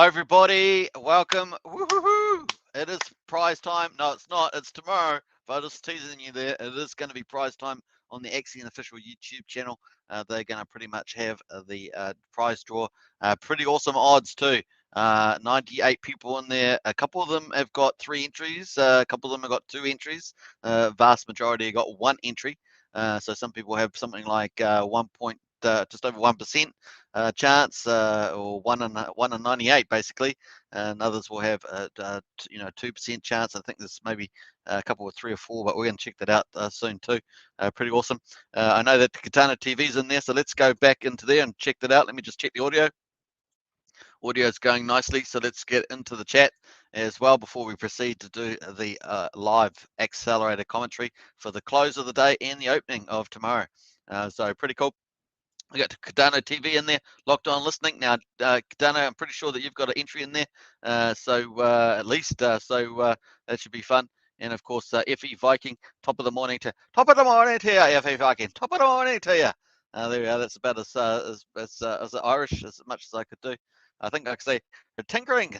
Hi everybody, welcome. Woohoo! It is prize time. No, it's not. It's tomorrow. But I'm just teasing you there. It is going to be prize time on the Axion official YouTube channel. They're going to pretty much have the prize draw. Pretty awesome odds too. 98 people in there. A couple of them have got 3 entries. A couple of them have got 2 entries. Vast majority have got 1 entry. So some people have something like just over 1% chance, or 1 in 98 basically, and others will have 2% chance. I think there's maybe a couple of 3 or 4, but we're going to check that out soon too. Pretty awesome. I know that Katana TV's in there, so let's go back into there and check that out. Let me just check the audio. Audio is going nicely, so let's get into the chat as well before we proceed to do the live accelerator commentary for the close of the day and the opening of tomorrow. So pretty cool. We got Cardano TV in there, locked on listening. Now, Cardano, I'm pretty sure that you've got an entry in there, at least, that should be fun. And of course, FE Viking, top of the morning to you, FE Viking, top of the morning to you. There we go. That's about as Irish as much as I could do. I think I could say tinkering,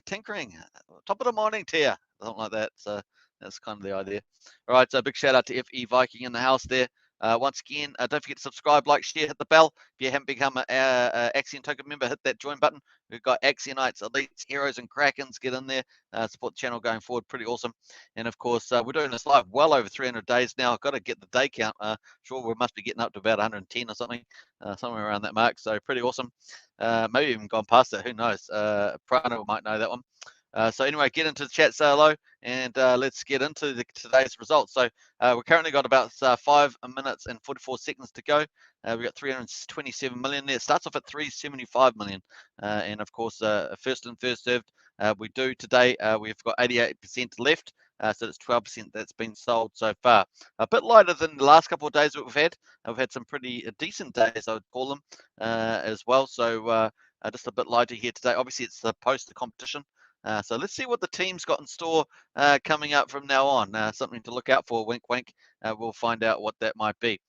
top of the morning to you, something like that. So that's kind of the idea. All right, so big shout out to FE Viking in the house there. Once again, don't forget to subscribe, like, share, hit the bell. If you haven't become an Axion token member, hit that join button. We've got Axionautes, Elites, Heroes, and Krakens. Get in there, support the channel going forward. Pretty awesome. And of course, we're doing this live well over 300 days now. I've got to get the day count. Sure, we must be getting up to about 110 or something, somewhere around that mark. So pretty awesome. Maybe even gone past it. Who knows? Prano might know that one. So anyway, get into the chat, say hello, and let's get into today's results. So we've currently got about 5 minutes and 44 seconds to go. We've got 327 million there. It starts off at 375 million. And of course, first in, first served. We do today, we've got 88% left. So it's 12% that's been sold so far. A bit lighter than the last couple of days that we've had. We've had some pretty decent days, I would call them, as well. So just a bit lighter here today. Obviously, it's the post competition. So let's see what the team's got in store coming up from now on. Something to look out for, wink, wink. We'll find out what that might be.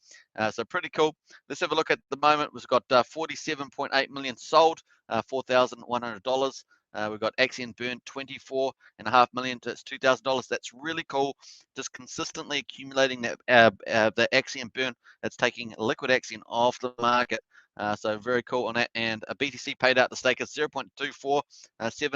So pretty cool. Let's have a look at the moment. We've got 47.8 million sold, $4,100. We've got Axion burn 24.5 million. That's $2,000. That's really cool. Just consistently accumulating that the Axion burn. That's taking liquid Axion off the market. So very cool on that. And a BTC paid out the stake is 0.247.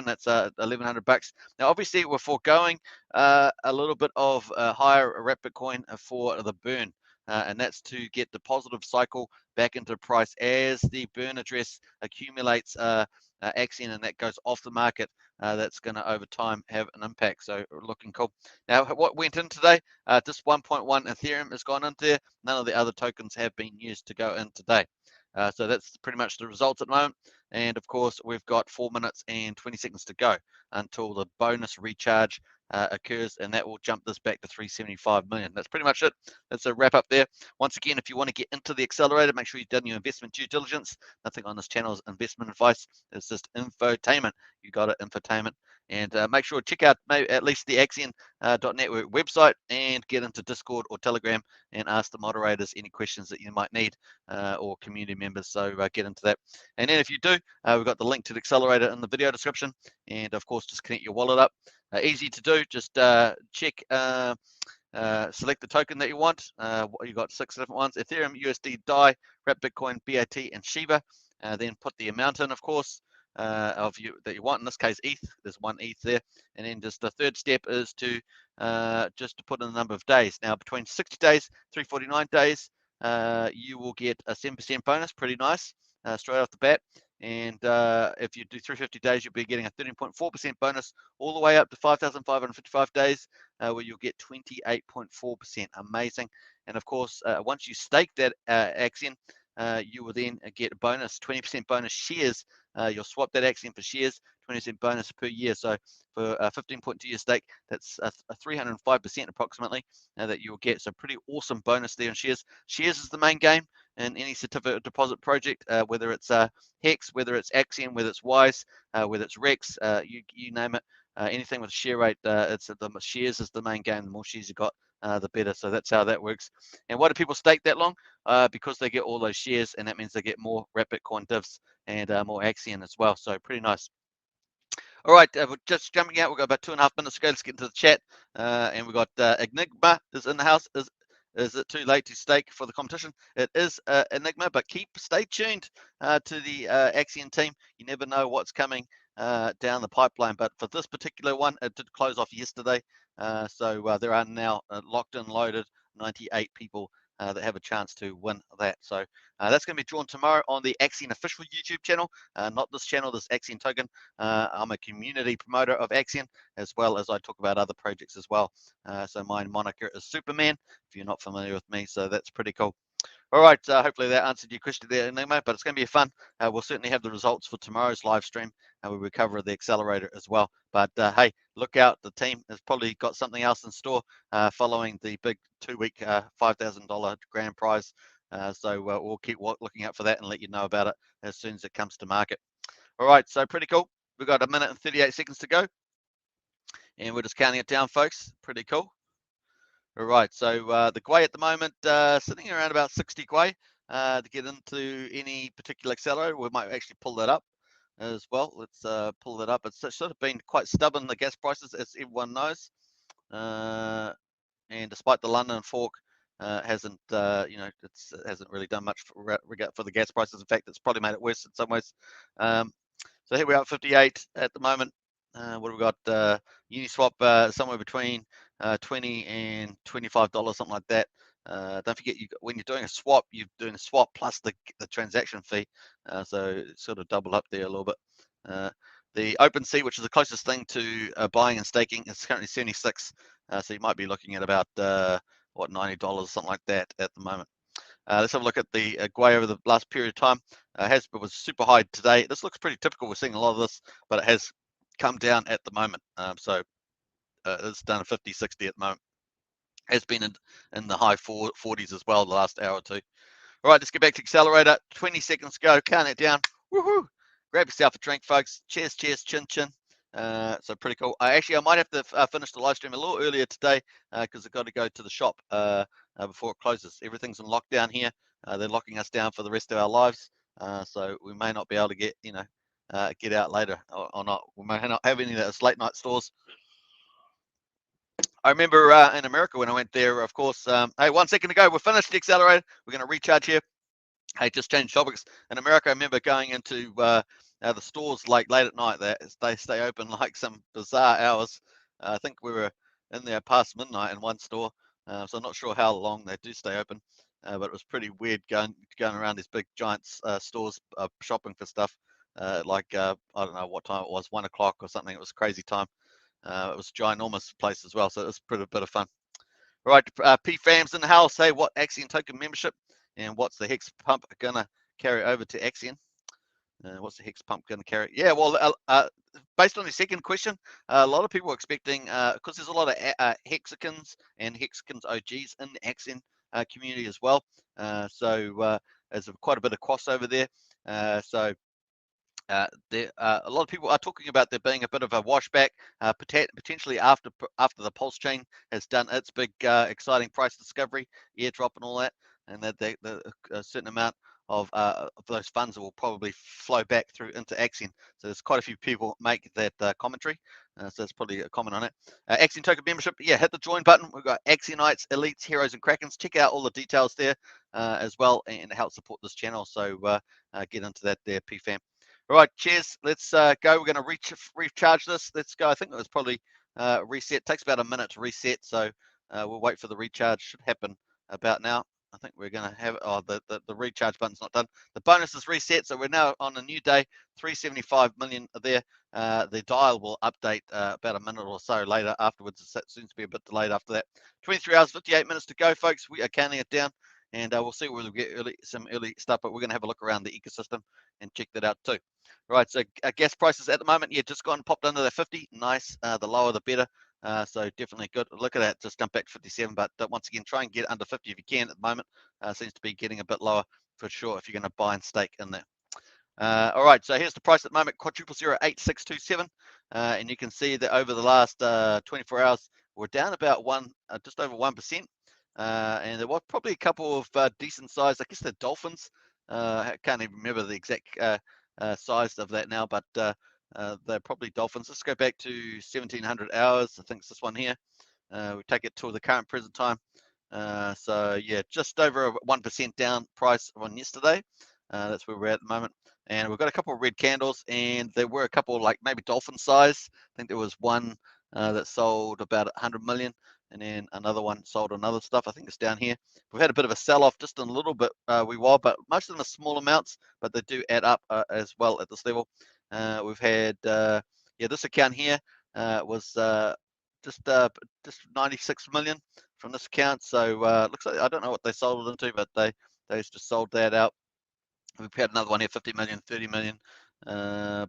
That's $1,100. Now, obviously, we're foregoing a little bit of higher wrap Bitcoin for the burn. And that's to get the positive cycle back into price as the burn address accumulates Axion, and that goes off the market. That's going to over time have an impact. So looking cool. Now, what went in today? Just 1.1 Ethereum has gone into there. None of the other tokens have been used to go in today. So that's pretty much the results at the moment. And of course, we've got 4 minutes and 20 seconds to go until the bonus recharge occurs, and that will jump this back to 375 million. That's pretty much it. That's a wrap up there. Once again, if you want to get into the accelerator, make sure you've done your investment due diligence. Nothing on this channel is investment advice. It's just infotainment. You got it, infotainment. And make sure to check out maybe at least the Axion.network website and get into Discord or Telegram and ask the moderators any questions that you might need, or community members. So get into that. And then if you do, we've got the link to the accelerator in the video description. And of course, just connect your wallet up. Easy to do. Just check, select the token that you want. You got 6 different ones: Ethereum, USD, DAI, Wrap Bitcoin, BAT, and Shiba. Then put the amount in, of course, that you want. In this case, ETH. There's 1 ETH there. And then just the third step is to just to put in the number of days. Now, between 60 days, 349 days, you will get a 7% bonus. Pretty nice, straight off the bat. And if you do 350 days, you'll be getting a 13.4% bonus all the way up to 5,555 days, where you'll get 28.4%. Amazing. And of course, once you stake that Axion, you will then get a bonus, 20% bonus shares. You'll swap that Axion for shares, 20% bonus per year. So for a 15.2 year stake, that's a 305% approximately that you'll get. So pretty awesome bonus there in shares. Shares is the main game in any certificate deposit project, whether it's Hex, whether it's Axion, whether it's Wise, whether it's Rex, you name it. Anything with a share rate, it's the shares is the main game. The more shares you got, the better. So that's how that works. And why do people stake that long? Because they get all those shares, and that means they get more Wrap Bitcoin divs and more Axion as well. So pretty nice. All right, we're just jumping out. We've got about 2.5 minutes to go. Let's get into the chat. And we've got Enigma is in the house. Is it too late to stake for the competition? It is Enigma, but stay tuned to the Axion team. You never know what's coming down the pipeline. But for this particular one, it did close off yesterday. So there are now locked and loaded 98 people that have a chance to win that. So that's going to be drawn tomorrow on the Axion official YouTube channel, not this channel, this Axion Token. I'm a community promoter of Axion, as well as I talk about other projects as well. So my moniker is Superman, if you're not familiar with me, so that's pretty cool. All right, hopefully that answered your question there, Enigma, but it's going to be fun. We'll certainly have the results for tomorrow's live stream, and we'll cover the accelerator as well. But hey, look out, the team has probably got something else in store following the big 2-week $5,000 grand prize. So we'll keep looking out for that and let you know about it as soon as it comes to market. All right, so pretty cool. We've got 1 minute and 38 seconds to go, and we're just counting it down, folks. Pretty cool. All right, so the Gwei at the moment sitting around about 60 Gwei to get into any particular accelerator. We might actually pull that up as well. Let's pull that up. It's sort of been quite stubborn, the gas prices, as everyone knows. And despite the London fork hasn't, hasn't really done much for the gas prices. In fact, it's probably made it worse in some ways. So here we are at 58 at the moment. What have we got? Uniswap somewhere between $20 and $25, something like that. Don't forget, when you're doing a swap, you're doing a swap plus the transaction fee. So it's sort of double up there a little bit. The OpenSea, which is the closest thing to buying and staking, is currently 76. So you might be looking at about what, $90, something like that at the moment. Let's have a look at the Gwei over the last period of time. It was super high today. This looks pretty typical. We're seeing a lot of this, but it has come down at the moment. So it's down to 50, 60 at the moment. Has been in the high 40s as well the last hour or two. All right, let's get back to accelerator. 20 seconds to go. Count it down. Woohoo! Grab yourself a drink, folks. Cheers, cheers, chin, chin. So pretty cool. I might have to finish the live stream a little earlier today because I've got to go to the shop before it closes. Everything's in lockdown here. They're locking us down for the rest of our lives. So we may not be able to get out later or not. We may not have any of those late night stores. I remember in America when I went there, of course. Hey, 1 second to go. We're finished the accelerator. We're going to recharge here. Hey, just changed topics. In America, I remember going into the stores late at night. They stay open like some bizarre hours. I think we were in there past midnight in one store, so I'm not sure how long they do stay open. But it was pretty weird going around these big giant stores shopping for stuff. I don't know what time it was, 1 o'clock or something. It was a crazy time. It was a ginormous place as well, so it was a bit of fun. All right, PFAM's in the house. Hey, what Axion token membership and what's the Hex pump gonna carry over to Axion? What's the Hex pump gonna carry? Yeah, well, based on the second question, a lot of people are expecting, because there's a lot of Hexicans and Hexicans OGs in the Axion community as well. So there's quite a bit of crossover there. So a lot of people are talking about there being a bit of a washback, potentially after the Pulsechain has done its big exciting price discovery, airdrop and all that, and that a certain amount of those funds will probably flow back through into Axion. So there's quite a few people make that commentary. So that's probably a comment on it. Axion token membership, yeah, hit the join button. We've got Axionautes, Elites, Heroes, and Krakens. Check out all the details there as well, and help support this channel. So get into that there, PFAM. All right, cheers. Let's go. We're going to recharge this. Let's go. I think it was probably reset. It takes about a minute to reset, so we'll wait for the recharge. Should happen about now. I think we're going to have the recharge button's not done. The bonus is reset, so we're now on a new day. 375 million there. The dial will update about a minute or so later afterwards. It seems to be a bit delayed after that. 23 hours, 58 minutes to go, folks. We are counting it down, and we'll see where we'll get some early stuff, but we're going to have a look around the ecosystem and check that out too. Right, so gas prices at the moment, yeah, just gone popped under the 50. Nice, the lower the better. So definitely good. Look at that, just jump back to 57, but once again, try and get under 50 if you can at the moment. Seems to be getting a bit lower for sure if you're going to buy and stake in there. All right, so here's the price at the moment, quadruple 08627, and you can see that over the last 24 hours, we're down about just over 1%, and there were probably a couple of decent size. I guess they're dolphins. I can't even remember the exact size of that now, but they're probably dolphins. Let's go back to 1700 hours. I think it's this one here. We take it to the current present time. So yeah, just over 1% down price on yesterday. That's where we're at the moment. And we've got a couple of red candles, and there were a couple like maybe dolphin size. I think there was one that sold about 100 million, and then another one sold another stuff. I think it's down here. We've had a bit of a sell-off just in a little bit wee while, but most of them are small amounts, but they do add up as well at this level. We've had yeah, this account here was just 96 million from this account. So looks like, I don't know what they sold it into, but they just sold that out. We've had another one here, 50 million, 30 million,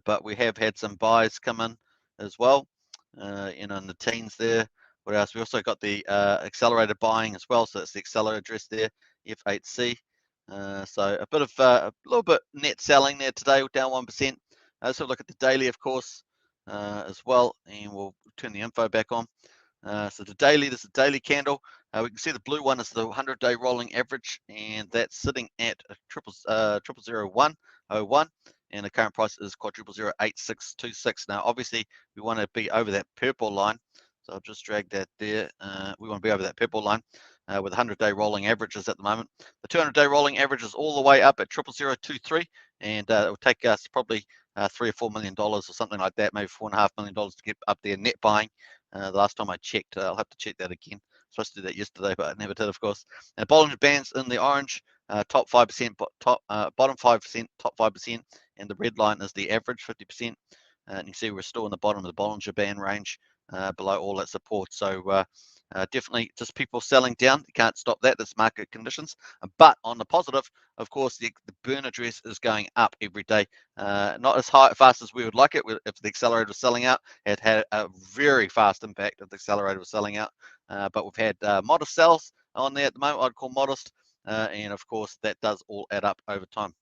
but we have had some buys come in as well, in the teens there. What else? We also got the accelerated buying as well, so it's the accelerator address there, F8C. So a bit of a little bit net selling there today, down 1%. So look at the daily, of course, as well, and we'll turn the info back on. So the daily, this is a daily candle. We can see the blue one is the 100-day rolling average, and that's sitting at 0.00101, and the current price is 0.0008626. Now, obviously, we want to be over that purple line, so I'll just drag that there. We want to be over that purple line with 100-day rolling averages at the moment. The 200-day rolling average is all the way up at 0.0023, and it will take us probably $3 or $4 million or something like that, maybe $4.5 million to get up there net buying. The last time I checked, I'll have to check that again. Supposed to do that yesterday, but I never did, of course. And Bollinger Bands in the orange, top 5%, bottom 5%, top 5%, and the red line is the average, 50%. And you see we're still in the bottom of the Bollinger Band range, below all that support. So definitely just people selling down. You can't stop that. That's market conditions. But on the positive, of course, the burn address is going up every day. Not as fast as we would like it. If the accelerator was selling out, it had a very fast impact if the accelerator was selling out. But we've had modest sells on there at the moment. I'd call modest. And of course, that does all add up over time.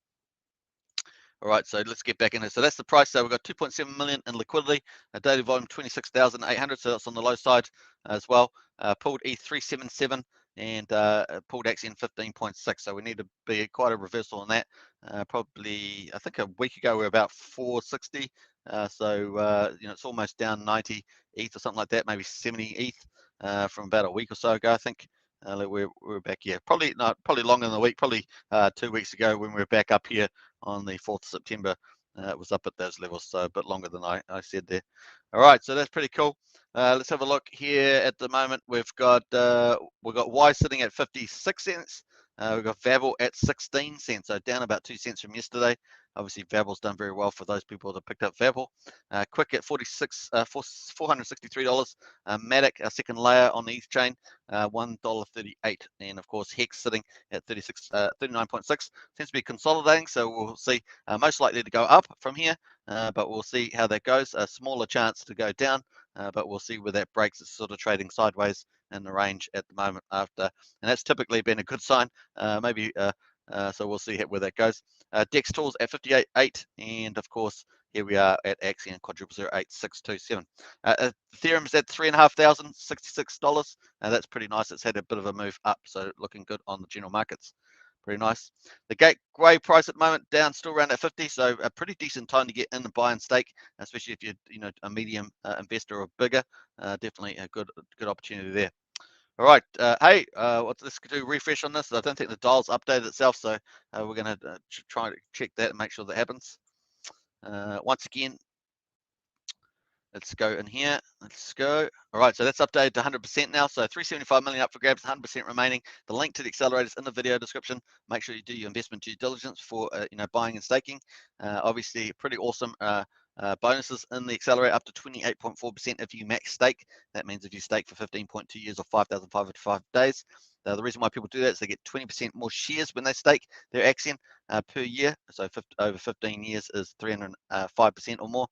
All right, so let's get back in here. So that's the price. So we've got 2.7 million in liquidity, a daily volume 26,800. So that's on the low side as well. Pulled E377 and pulled Axion 15.6. So we need to be quite a reversal on that. Probably, I think a week ago we were about 460. So you know, it's almost down 90 ETH or something like that, maybe 70 ETH from about a week or so ago, I think. We're back here. Probably longer than a week. Probably 2 weeks ago when we were back up here on the 4th of September. It was up at those levels, so a bit longer than I said there. All right, so that's pretty cool. Let's have a look here. At the moment, we've got Y sitting at 56 cents. We've got Vabble at 16 cents, so down about 2 cents from yesterday. Obviously, Vabble's done very well for those people that picked up Vabble. Quick at $463. Matic, our second layer on the ETH chain, $1.38, and of course Hex sitting at 39.6. Seems to be consolidating, so we'll see. Most likely to go up from here, but we'll see how that goes. A smaller chance to go down, but we'll see where that breaks. It's sort of trading sideways in the range at the moment after, and that's typically been a good sign. Maybe. So we'll see where that goes. Dex Tools at 58.8, and of course here we are at Axion 0.08627. Ethereum's at $3,500, $66. That's pretty nice. It's had a bit of a move up, so looking good on the general markets. Pretty nice. The gateway price at the moment down, still around at 50, so a pretty decent time to get in the buy and stake, especially if you're a medium investor or bigger. Definitely a good opportunity there. All right, hey, what's this do? Refresh on this. I don't think the dial's updated itself, so we're going to try to check that and make sure that happens. Once again, let's go in here. Let's go. All right, so that's updated to 100% now. So 375 million up for grabs, 100% remaining. The link to the accelerators in the video description. Make sure you do your investment due diligence for buying and staking. Obviously, pretty awesome bonuses in the accelerator up to 28.4% if you max stake. That means if you stake for 15.2 years or 5,505 days. The reason why people do that is they get 20% more shares when they stake their Axion per year. So over 15 years is 305% or more.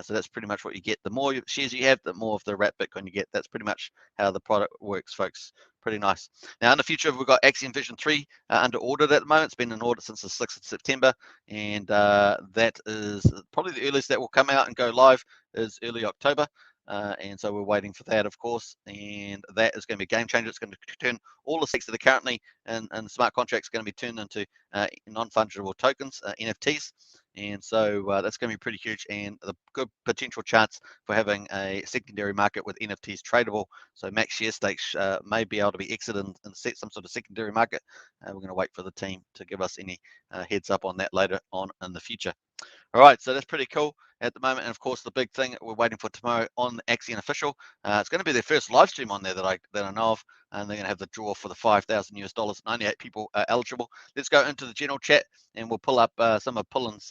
So that's pretty much what you get. The more shares you have, the more of the wrapped Bitcoin you get. That's pretty much how the product works, folks. Pretty nice. Now, in the future, we've got Axion Vision 3 under audit at the moment. It's been in audit since the 6th of September, and that is probably the earliest that will come out and go live is early October. And so we're waiting for that, of course, and that is going to be a game changer. It's going to turn all the stacks that are currently in smart contracts going to be turned into non-fungible tokens, NFTs. And so that's going to be pretty huge, and a good potential chance for having a secondary market with NFTs tradable. So max share stakes may be able to be exited and set some sort of secondary market. We're going to wait for the team to give us any heads up on that later on in the future. All right, so that's pretty cool at the moment. And of course, the big thing we're waiting for tomorrow on Axion Official, it's going to be their first live stream on there that I know of, and they're going to have the draw for the $5,000. 98 people are eligible. Let's go into the general chat, and we'll pull up some of Pullen's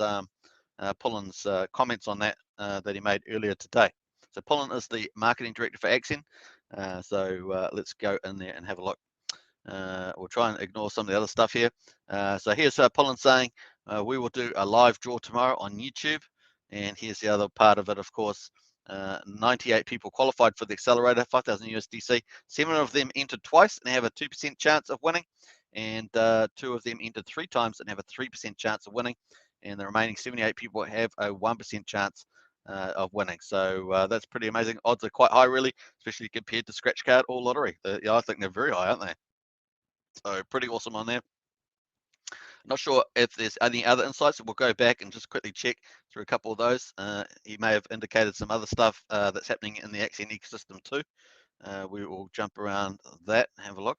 comments on that that he made earlier today. So Pullen is the marketing director for Axion. So let's go in there and have a look. We'll try and ignore some of the other stuff here. So here's Pullen saying, we will do a live draw tomorrow on YouTube. And here's the other part of it, of course. 98 people qualified for the accelerator, 5,000 USDC. 7 of them entered twice and have a 2% chance of winning. And 2 of them entered 3 times and have a 3% chance of winning. And the remaining 78 people have a 1% chance of winning. So that's pretty amazing. Odds are quite high, really, especially compared to scratch card or lottery. Yeah, I think they're very high, aren't they? So pretty awesome on there. Not sure if there's any other insights. We'll go back and just quickly check through a couple of those. He may have indicated some other stuff that's happening in the Axion ecosystem too. We will jump around that and have a look.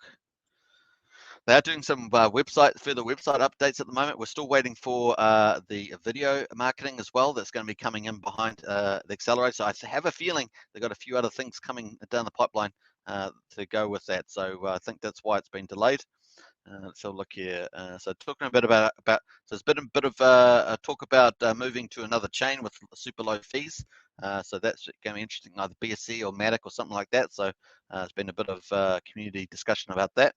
They are doing some further website updates at the moment. We're still waiting for the video marketing as well. That's going to be coming in behind the accelerator. So I have a feeling they've got a few other things coming down the pipeline to go with that. So I think that's why it's been delayed. Let's have a look here. So talking a bit about so there's been a bit of talk about moving to another chain with super low fees. So that's going to be interesting, either BSC or Matic or something like that. So there's been a bit of community discussion about that.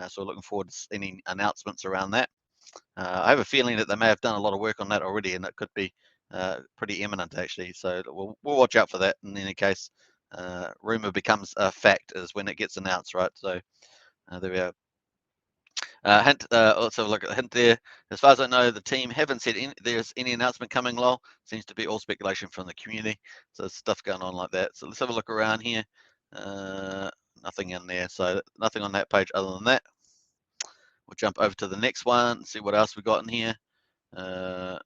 So we're looking forward to any announcements around that. I have a feeling that they may have done a lot of work on that already, and it could be pretty imminent actually. So we'll watch out for that. In any case, rumor becomes a fact is when it gets announced, right? So there we are. Hint, also look at the hint there. As far as I know, the team haven't said there's any announcement coming, lol. Seems to be all speculation from the community. So there's stuff going on like that. So let's have a look around here. Nothing in there. So nothing on that page other than that. We'll jump over to the next one and see what else we got in here. So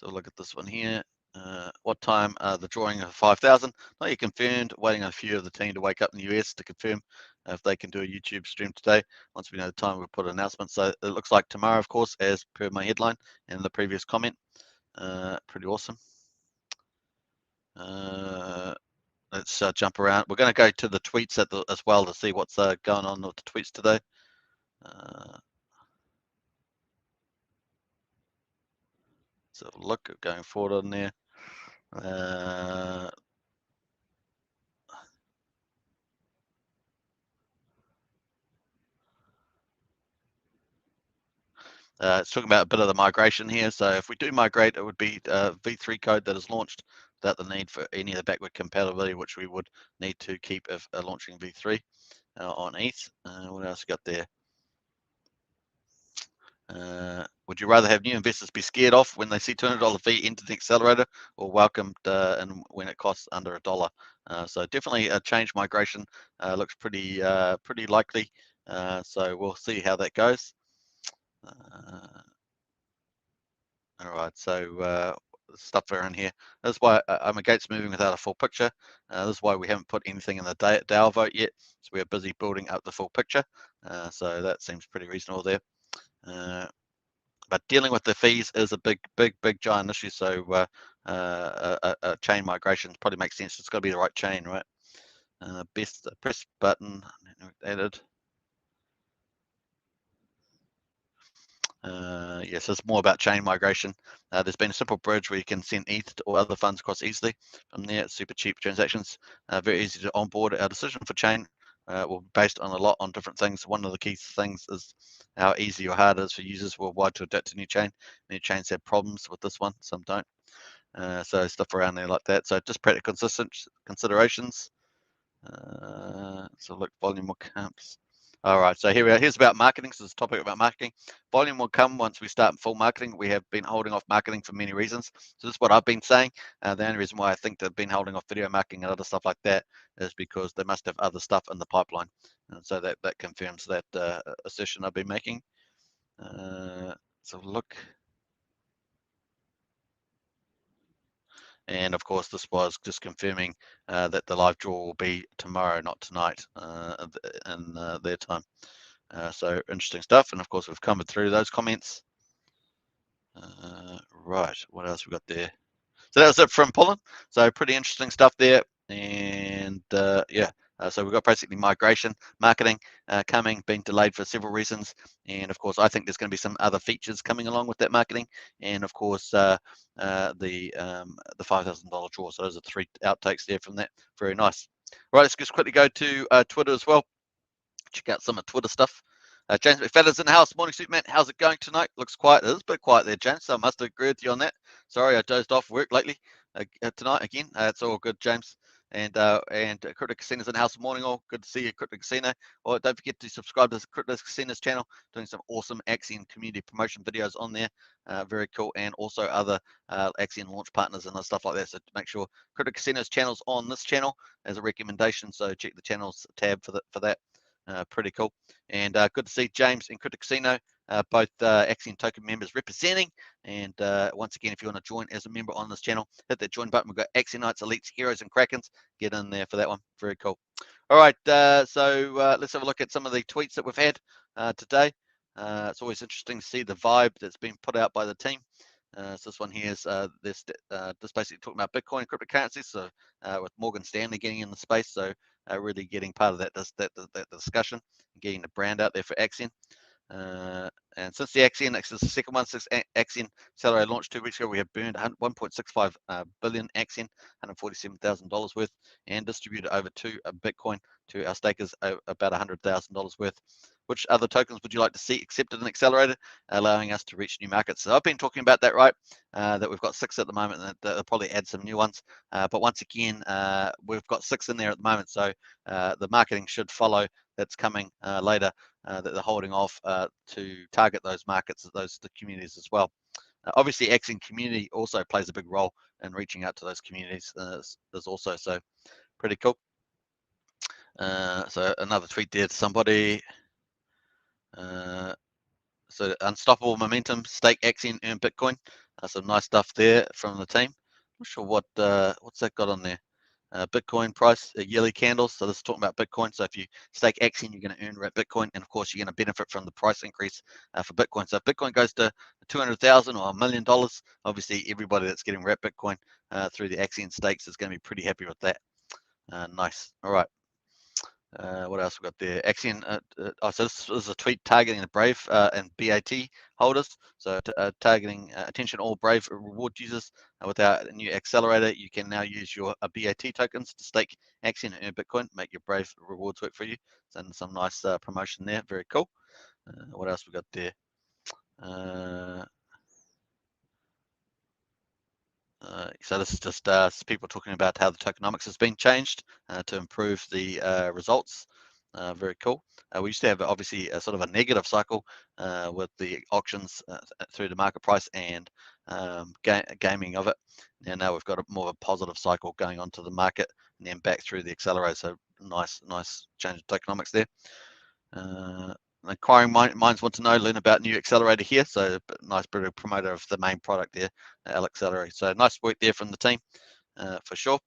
look at this one here. What time the drawing of 5,000? Not yet confirmed. Waiting on a few of the team to wake up in the US to confirm if they can do a YouTube stream today. Once we know the time, we'll put an announcement. So it looks like tomorrow, of course, as per my headline and the previous comment. Pretty awesome. Let's jump around. We're going to go to the tweets as well to see what's going on with the tweets today. So look going forward on there. It's talking about a bit of the migration here. So if we do migrate, it would be V3 code that is launched without the need for any of the backward compatibility, which we would need to keep if launching V3 on ETH. What else got there? Would you rather have new investors be scared off when they see $200 fee into the accelerator, or welcomed and when it costs under $1? So definitely a change migration looks pretty likely. So we'll see how that goes. All right, so stuff around here. That's why I'm against moving without a full picture. This is why we haven't put anything in the DAO vote yet. So we're busy building up the full picture. So that seems pretty reasonable there. But dealing with the fees is a big giant issue. So a chain migration probably makes sense. It's got to be the right chain, right? Best press button added. Yes, it's more about chain migration. There's been a simple bridge where you can send ETH or other funds across easily. From there, it's super cheap transactions, very easy to onboard. Our decision for chain will be based on a lot on different things. One of the key things is how easy or hard it is for users worldwide to adapt to new chain. Many chains have problems with this one, some don't. So stuff around there like that. So just practical considerations. So look, volume will come. All right, so here we are. Here's about marketing. So this is a topic about marketing. Volume will come once we start full marketing. We have been holding off marketing for many reasons. So this is what I've been saying. The only reason why I think they've been holding off video marketing and other stuff like that is because they must have other stuff in the pipeline. And so that confirms that assertion I've been making. So look. And of course, this was just confirming that the live draw will be tomorrow, not tonight, in their time. So interesting stuff. And of course, we've covered through those comments. Right, what else we got there? So that was it from Pullen. So pretty interesting stuff there. And yeah, so we've got basically migration, marketing coming, being delayed for several reasons. And of course, I think there's going to be some other features coming along with that marketing. And of course, the $5,000 draw. So those are 3 outtakes there from that. Very nice. Right, let's just quickly go to Twitter as well. Check out some of Twitter stuff. James McFadden's in the house. Morning, Superman. How's it going tonight? Looks quiet. It is a bit quiet there, James. So I must agree with you on that. Sorry, I dozed off work lately. Tonight again. It's all good, James. And Crypto Casino's in the house. Morning, all. Good to see you, Crypto Casino. Or don't forget to subscribe to Crypto Casino's channel. Doing some awesome Axion community promotion videos on there. Very cool. And also other Axion launch partners and stuff like that. So make sure Crypto Casino's channel's on this channel as a recommendation. So check the channels tab for that. Pretty cool. And good to see James and Crypto Casino, both Axion token members representing. And once again, if you want to join as a member on this channel, hit that join button. We've got Axionautes, Elites, Heroes, and Krakens. Get in there for that one. Very cool. All right, so let's have a look at some of the tweets that we've had today. It's always interesting to see the vibe that's been put out by the team. So this one here is this basically talking about Bitcoin and cryptocurrencies. So with Morgan Stanley getting in the space, so really getting part of that discussion, and getting the brand out there for Axion. And since the Axion, this is the second one, since Axion Accelerator launched 2 weeks ago, we have burned 1.65 billion Axion, $147,000 worth, and distributed over 2 Bitcoin to our stakers, about $100,000 worth. Which other tokens would you like to see accepted and accelerated, allowing us to reach new markets? So I've been talking about that, right? That we've got 6 at the moment, and that will probably add some new ones. But once again, we've got 6 in there at the moment, so the marketing should follow. That's coming later. That they're holding off to target those markets, the communities as well. Obviously, Axion community also plays a big role in reaching out to those communities. There's also, so pretty cool. So another tweet there to somebody. So unstoppable momentum, stake Axion, earn Bitcoin. Some nice stuff there from the team. Not sure what's that got on there. Bitcoin price, yearly candles. So this is talking about Bitcoin. So if you stake Axion, you're going to earn Bitcoin, and of course you're going to benefit from the price increase for Bitcoin. So if Bitcoin goes to 200,000 or $1 million, obviously everybody that's getting Bitcoin through the Axion stakes is going to be pretty happy with that. Nice. All right. What else we got there? Axion. So this is a tweet targeting the Brave and BAT holders. So targeting attention all Brave reward users with our new accelerator. You can now use your BAT tokens to stake Axion and earn Bitcoin. Make your Brave rewards work for you. So some nice promotion there. Very cool. What else we got there? So this is just people talking about how the tokenomics has been changed to improve the results. Very cool. We used to have obviously a sort of a negative cycle with the auctions through the market price and gaming of it. And now we've got more of a positive cycle going on to the market and then back through the accelerator. So nice change of tokenomics there. Inquiring minds want to learn about new accelerator here. So nice bit of promoter of the main product there, Accelerator. So nice work there from the team for sure.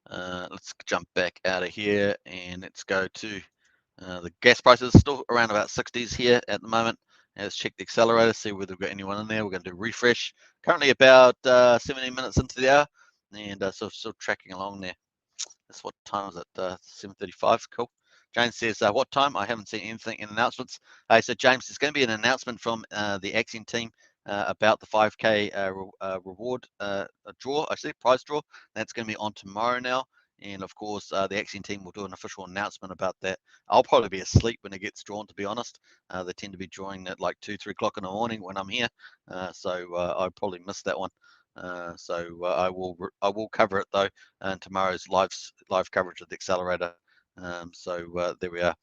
Let's jump back out of here and let's go to the gas prices. Still around about 60s here at the moment. And let's check the accelerator, see whether we've got anyone in there. We're going to do refresh. Currently about 17 minutes into the hour, and so still tracking along there. That's what time is it? 7:35. Cool. James says, what time? I haven't seen anything in announcements. So James, there's going to be an announcement from the Axion team about the 5K reward draw, prize draw. That's going to be on tomorrow now. And of course, the Axion team will do an official announcement about that. I'll probably be asleep when it gets drawn, to be honest. They tend to be drawing at like 2, 3 o'clock in the morning when I'm here. So I'll probably miss that one. I will cover it though in tomorrow's live coverage of the accelerator. There we are.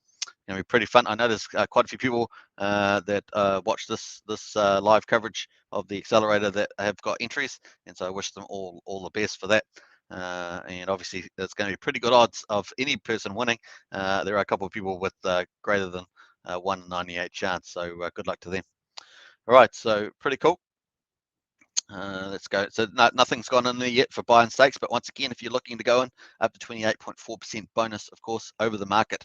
Going to be pretty fun. I know there's quite a few people that watch this live coverage of the accelerator that have got entries, and so I wish them all the best for that. And obviously, it's going to be pretty good odds of any person winning. There are a couple of people with greater than 1 in 98 chance, so good luck to them. All right, so pretty cool. Let's go. So nothing's gone in there yet for buy and stakes, but once again, if you're looking to go in, up to 28.4% bonus, of course, over the market.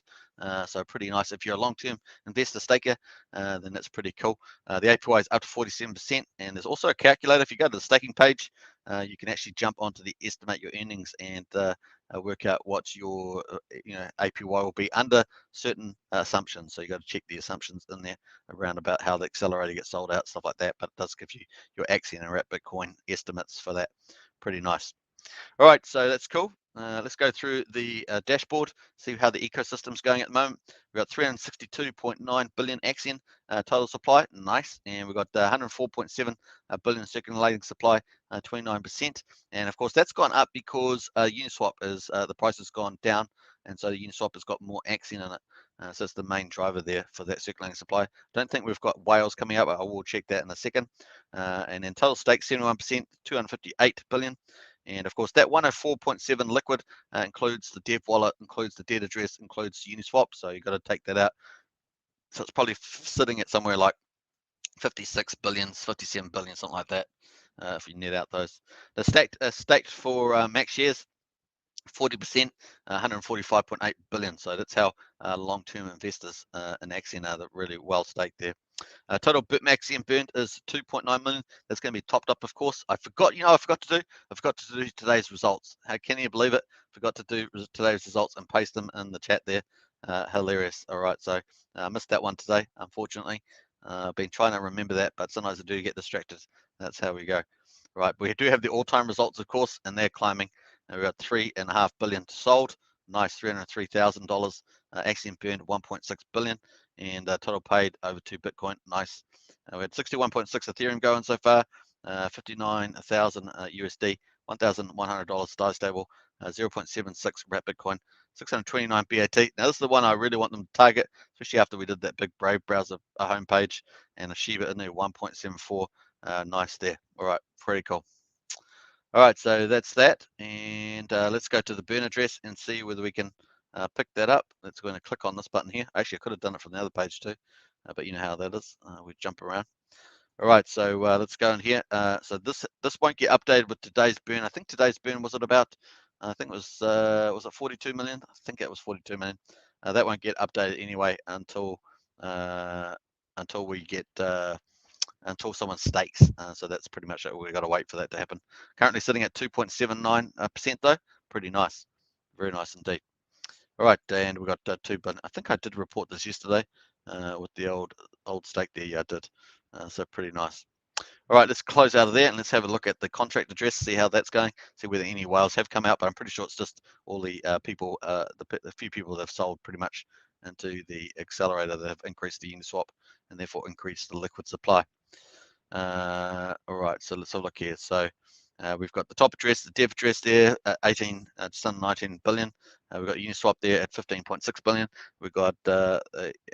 So pretty nice. If you're a long-term investor staker, then that's pretty cool. The APY is up to 47%, and there's also a calculator. If you go to the staking page, you can actually jump onto the estimate your earnings and work out what your APY will be under certain assumptions. So you got to check the assumptions in there around about how the accelerator gets sold out, stuff like that. But it does give you your Axion and Wrap Bitcoin estimates for that. Pretty nice. All right, so that's cool. Let's go through the dashboard, see how the ecosystem's going at the moment. We've got 362.9 billion Axion total supply, nice. And we've got 104.7 billion circulating supply, 29%. And of course, that's gone up because Uniswap is, the price has gone down. And so Uniswap has got more Axion in it. So it's the main driver there for that circulating supply. Don't think we've got whales coming up. I will check that in a second. And then total stake, 71%, 258 billion. And of course, that 104.7 liquid includes the dev wallet, includes the debt address, includes Uniswap. So you've got to take that out. So it's probably sitting at somewhere like 56 billion, 57 billion, something like that, if you net out those. The staked for max shares, 40%, 145.8 billion. So that's how long-term investors in Axion are really well staked there. Total Axion burned is 2.9 million. That's going to be topped up, of course. I forgot to do today's results. How can you believe it? Forgot to do today's results and paste them in the chat there. Hilarious. All right, so I missed that one today, unfortunately. I've been trying to remember that, but sometimes I do get distracted. That's how we go. Right, we do have the all-time results, of course, and they're climbing. We've got 3.5 billion sold. Nice, $303,000. Axion burned 1.6 billion, and total paid over 2 Bitcoin. Nice. We had 61.6 Ethereum going so far. 59,000 USD. $1,100 Star Stable. 0.76 Wrap Bitcoin. 629 BAT. Now this is the one I really want them to target, especially after we did that big Brave browser homepage, and a Shiba Inu 1.74. Nice there. All right, pretty cool. All right, so that's that, and let's go to the burn address and see whether we can pick that up. Let's go and click on this button here. Actually, I could have done it from the other page too, but you know how that is. We jump around. All right, so let's go in here. So this won't get updated with today's burn. I think today's burn was at about, I think it was it 42 million? I think it was 42 million. That won't get updated anyway until we get until someone stakes. So that's pretty much it. We've got to wait for that to happen. Currently sitting at 2.79% though. Pretty nice. Very nice indeed. All right, and we've got 2 billion. I think I did report this yesterday with the old stake there. Yeah, I did. So pretty nice. All right, let's close out of there and let's have a look at the contract address, see how that's going, see whether any whales have come out, but I'm pretty sure it's just all the people, the few people that have sold pretty much into the accelerator that have increased the Uniswap and therefore increased the liquid supply. All right, so let's have a look here. So we've got the top address, the dev address there, 18, just under 19 billion. We've got Uniswap there at 15.6 billion. We've got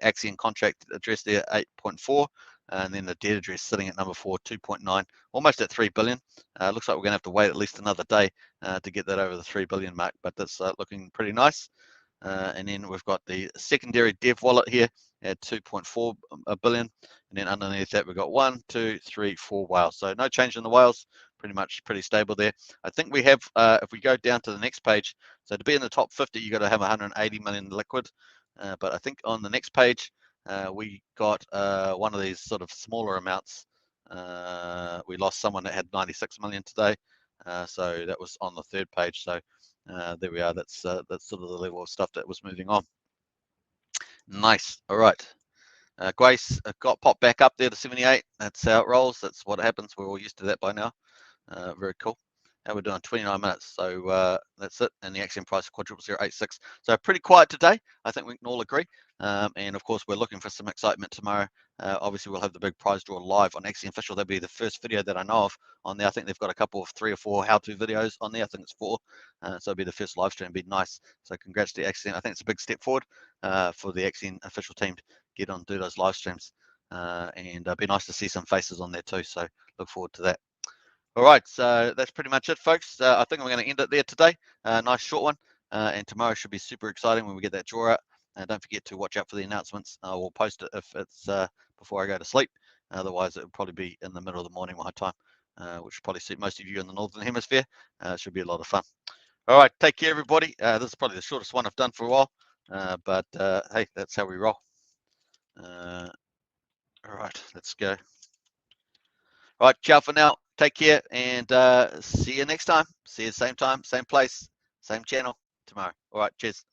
Axion contract address there, 8.4. And then the debt address sitting at number 4, 2.9, almost at 3 billion. Looks like we're going to have to wait at least another day to get that over the 3 billion mark, but that's looking pretty nice. And then we've got the secondary dev wallet here at 2.4 billion. And then underneath that, we've got 1, 2, 3, 4 whales. So no change in the whales, pretty much pretty stable there. I think we have, if we go down to the next page, so to be in the top 50, you got to have 180 million liquid. But I think on the next page, we got one of these sort of smaller amounts. We lost someone that had 96 million today. So that was on the third page. So there we are. That's sort of the level of stuff that was moving on. Nice. All right. Grace got popped back up there to 78. That's how it rolls. That's what happens. We're all used to that by now. Very cool. How we're doing 29 minutes. So that's it. And the Axion price quadruple 0.86. So pretty quiet today. I think we can all agree. And of course, we're looking for some excitement tomorrow. Obviously, we'll have the big prize draw live on Axion Official. That'll be the first video that I know of on there. I think they've got a couple of 3 or 4 how-to videos on there. I think it's 4. So it'll be the first live stream. It'll be nice. So congrats to Axion. I think it's a big step forward for the Axion Official team to get on and do those live streams. And it'll be nice to see some faces on there too. So look forward to that. All right, so that's pretty much it, folks. I think I'm going to end it there today. Nice short one. And tomorrow should be super exciting when we get that draw out. Don't forget to watch out for the announcements. I will post it if it's before I go to sleep. Otherwise, it will probably be in the middle of the morning my time. which will probably suit most of you in the Northern Hemisphere. Should be a lot of fun. All right, take care, everybody. This is probably the shortest one I've done for a while, but hey, that's how we roll. All right, let's go. All right, ciao for now. Take care, and see you next time. See you same time, same place, same channel tomorrow. All right, cheers.